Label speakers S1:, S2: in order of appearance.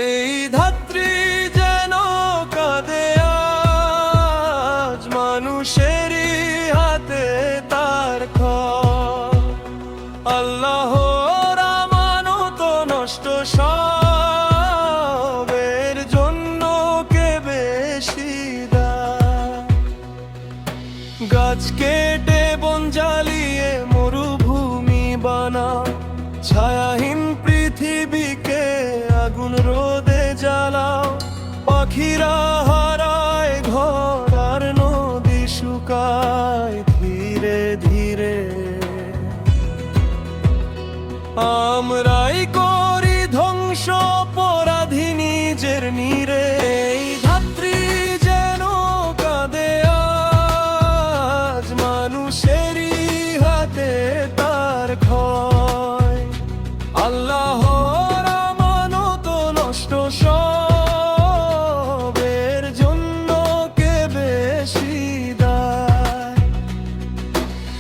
S1: এই ধাত্রী যেন কাঁদে আজ, মানুষেরই হাতে তার খড়। আল্লাহর আমানত নষ্ট সবের জন্য কে বেশি দায়। গাছ কেটে বন জ্বালিয়ে মরুভূমি বানাও, ছায়াহীন পৃথিবীকে আগুন রোদে জ্বালাও। পাখিরা হারায় ঘর আর নদী শুকায় ধীরে ধীরে। আমরাই করি ধ্বংস